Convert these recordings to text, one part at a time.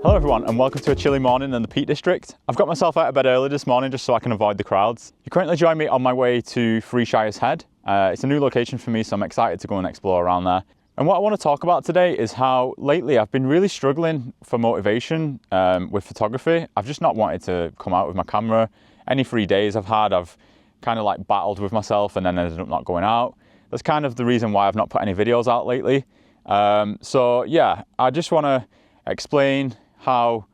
Hello everyone and welcome to a chilly morning in the Peak District. I've got myself out of bed early this morning just so I can avoid the crowds. You currently join me on my way to Freeshire's Head. It's a new location for me, so I'm excited to go and explore around there. And what I want to talk about today is how lately I've been really struggling for motivation with photography. I've just not wanted to come out with my camera. Any free days I've had, I've kind of like battled with myself and then ended up not going out. That's kind of the reason why I've not put any videos out lately. So yeah, I just want to explain how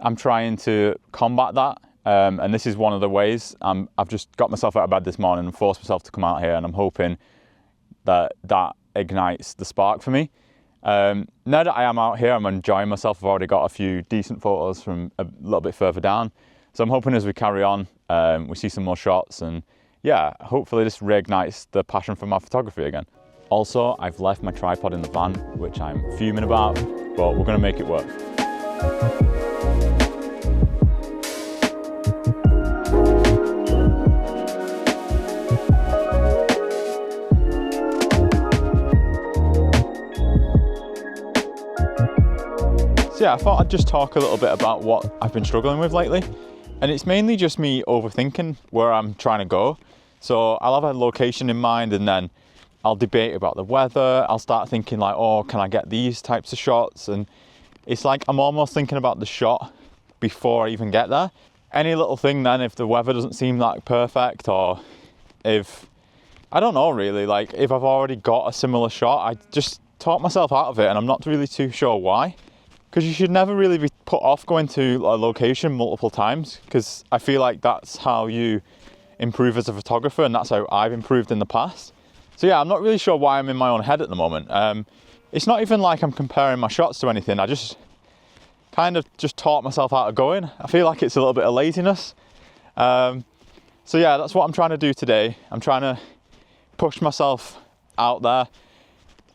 I'm trying to combat that, and this is one of the ways. I've just got myself out of bed this morning and forced myself to come out here, and I'm hoping that that ignites the spark for me. Now that I am out here, I'm enjoying myself. I've already got a few decent photos from a little bit further down, so I'm hoping as we carry on, we see some more shots, and yeah, hopefully this reignites the passion for my photography again. Also, I've left my tripod in the van, which I'm fuming about, but we're going to make it work. So yeah, I thought I'd just talk a little bit about what I've been struggling with lately. And it's mainly just me overthinking where I'm trying to go. So I'll have a location in mind and then I'll debate about the weather. I'll start thinking like, oh, can I get these types of shots? And it's like I'm almost thinking about the shot before I even get there. Any little thing then, if the weather doesn't seem like perfect, or if, I don't know really, like if I've already got a similar shot, I just talk myself out of it and I'm not really too sure why. Because you should never really be put off going to a location multiple times, because I feel like that's how you improve as a photographer, and that's how I've improved in the past. So yeah, I'm not really sure why I'm in my own head at the moment. It's not even like I'm comparing my shots to anything. I just kind of just taught myself out of going. I feel like it's a little bit of laziness. So yeah, that's what I'm trying to do today. I'm trying to push myself out there,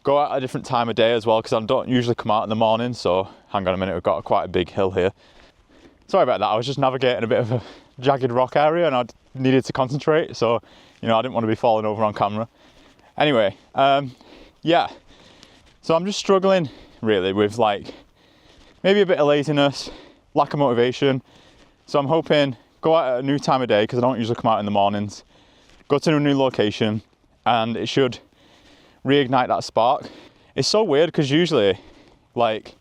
go out at a different time of day as well, because I don't usually come out in the morning. So hang on a minute, we've got quite a big hill here. Sorry about that, I was just navigating a bit of a jagged rock area and I needed to concentrate. So, you know, I didn't want to be falling over on camera. Anyway, yeah. So I'm just struggling really with like maybe a bit of laziness, lack of motivation. So I'm hoping go out at a new time of day, because I don't usually come out in the mornings, go to a new location, and it should reignite that spark. It's so weird because usually, like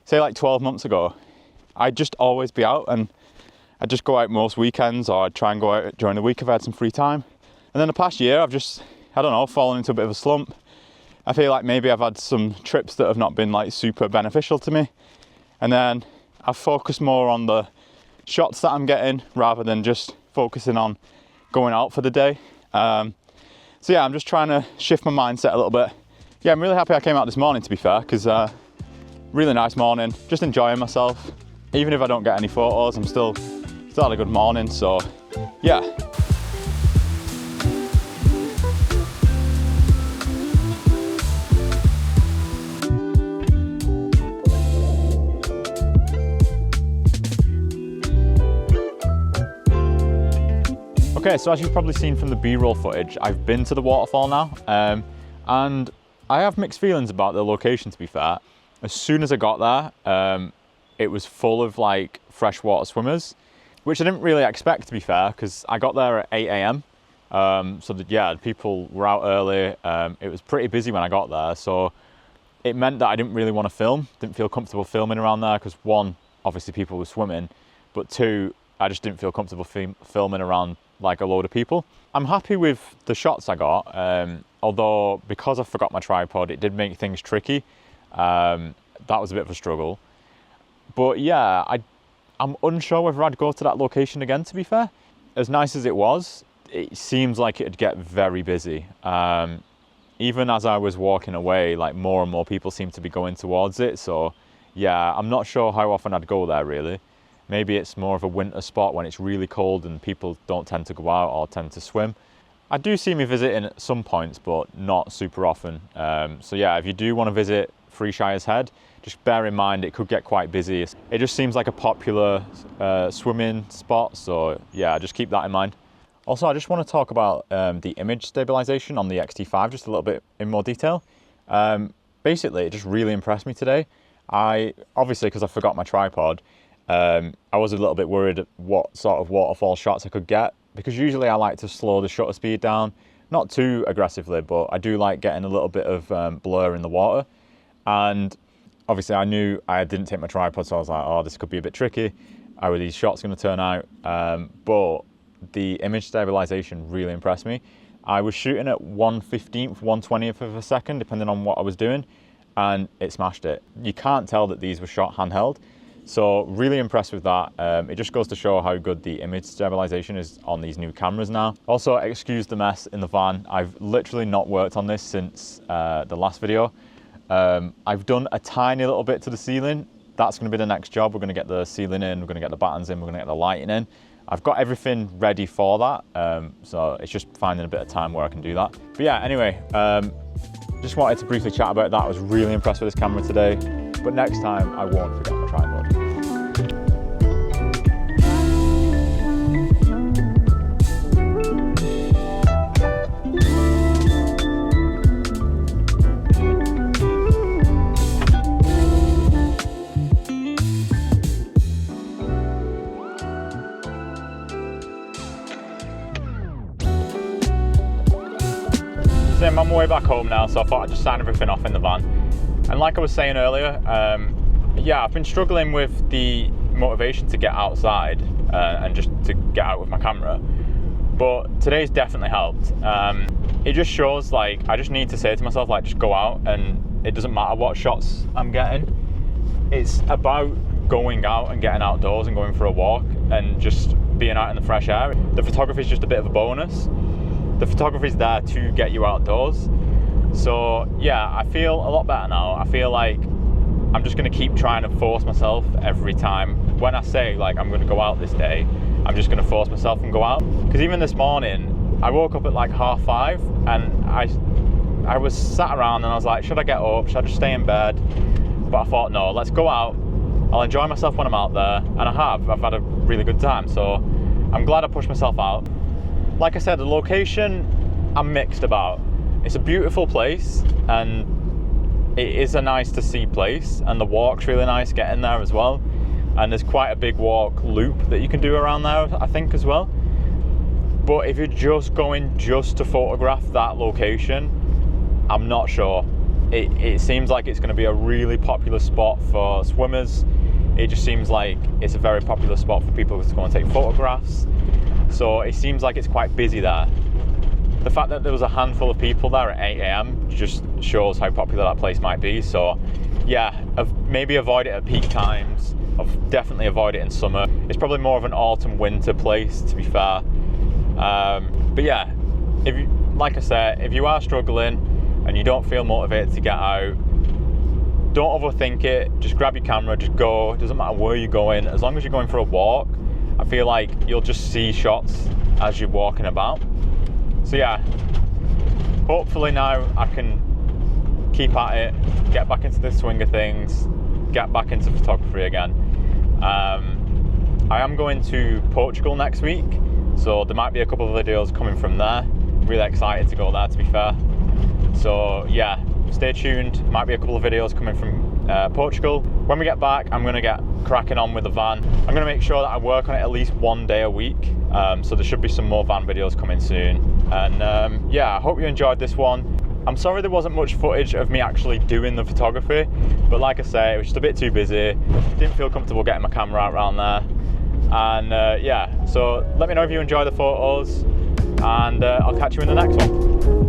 say like 12 months ago, I'd just always be out and I'd just go out most weekends, or I'd try and go out during the week if I had some free time. And then the past year I've just, I don't know, fallen into a bit of a slump. I feel like maybe I've had some trips that have not been like super beneficial to me. And then I've focused more on the shots that I'm getting rather than just focusing on going out for the day. So yeah, I'm just trying to shift my mindset a little bit. Yeah, I'm really happy I came out this morning, to be fair, because really nice morning, just enjoying myself. Even if I don't get any photos, I'm still had a good morning, so yeah. Okay, so as you've probably seen from the B-roll footage, I've been to the waterfall now, and I have mixed feelings about the location, to be fair. As soon as I got there, it was full of like freshwater swimmers, which I didn't really expect, to be fair, because I got there at 8 AM. So that, yeah, people were out early. It was pretty busy when I got there, so it meant that I didn't really want to film, didn't feel comfortable filming around there, because one, obviously people were swimming, but two, I just didn't feel comfortable filming around like a load of people. I'm happy with the shots I got, although because I forgot my tripod, it did make things tricky. That was a bit of a struggle. But yeah, I'm unsure whether I'd go to that location again, to be fair. As nice as it was, it seems like it'd get very busy. Even as I was walking away, like more and more people seemed to be going towards it. So yeah, I'm not sure how often I'd go there really. Maybe it's more of a winter spot when it's really cold and people don't tend to go out or tend to swim. I do see me visiting at some points, but not super often. So yeah, if you do want to visit Freeshire's Head, just bear in mind it could get quite busy. It just seems like a popular swimming spot, so yeah, just keep that in mind. Also, I just want to talk about the image stabilization on the X-T5 just a little bit in more detail. Basically, it just really impressed me today. Obviously, because I forgot my tripod, I was a little bit worried what sort of waterfall shots I could get, because usually I like to slow the shutter speed down, not too aggressively, but I do like getting a little bit of blur in the water. And obviously I knew I didn't take my tripod, so I was like, oh, this could be a bit tricky. How are these shots going to turn out? But the image stabilization really impressed me. I was shooting at 1/15th, 1/20th of a second, depending on what I was doing, and it smashed it. You can't tell that these were shot handheld, so really impressed with that. It just goes to show how good the image stabilization is on these new cameras now. Also, excuse the mess in the van. I've literally not worked on this since the last video. I've done a tiny little bit to the ceiling. That's going to be the next job. We're going to get the ceiling in, we're going to get the battens in, we're going to get the lighting in. I've got everything ready for that, so it's just finding a bit of time where I can do that. But yeah, anyway, just wanted to briefly chat about that. I was really impressed with this camera today, but next time I won't forget my tripod. I'm on my way back home now, so I thought I'd just sign everything off in the van. And like I was saying earlier, yeah, I've been struggling with the motivation to get outside and just to get out with my camera, but today's definitely helped. It just shows, like, I just need to say to myself, like, just go out, and it doesn't matter what shots I'm getting. It's about going out and getting outdoors and going for a walk and just being out in the fresh air. The photography is just a bit of a bonus. The photography is there to get you outdoors. So yeah, I feel a lot better now. I feel like I'm just going to keep trying to force myself every time. When I say, like, I'm going to go out this day, I'm just going to force myself and go out. Because even this morning, I woke up at like 5:30, and I was sat around and I was like, should I get up? Should I just stay in bed? But I thought, no, let's go out. I'll enjoy myself when I'm out there. And I have. I've had a really good time. So I'm glad I pushed myself out. Like I said, the location I'm mixed about. It's a beautiful place, and it is a nice to see place, and the walk's really nice getting there as well. And there's quite a big walk loop that you can do around there, I think, as well. But if you're just going just to photograph that location, I'm not sure. It seems like it's going to be a really popular spot for swimmers. It just seems like it's a very popular spot for people to go and take photographs. So it seems like it's quite busy there. The fact that there was a handful of people there at 8 AM just shows how popular that place might be. So yeah, maybe avoid it at peak times. Definitely avoid it in summer. It's probably more of an autumn winter place, to be fair. But yeah, like I said, if you are struggling and you don't feel motivated to get out, don't overthink it. Just grab your camera, just go. It doesn't matter where you're going, as long as you're going for a walk. I feel like you'll just see shots as you're walking about. So yeah, hopefully now I can keep at it, get back into the swing of things, get back into photography again. I am going to Portugal next week, so there might be a couple of videos coming from there. Really excited to go there, to be fair. So yeah, stay tuned. Might be a couple of videos coming from Portugal. When we get back, I'm going to get cracking on with the van. I'm going to make sure that I work on it at least one day a week. So there should be some more van videos coming soon. And yeah, I hope you enjoyed this one. I'm sorry there wasn't much footage of me actually doing the photography, but like I say, it was just a bit too busy. Didn't feel comfortable getting my camera out around there. And yeah, so let me know if you enjoy the photos, and I'll catch you in the next one.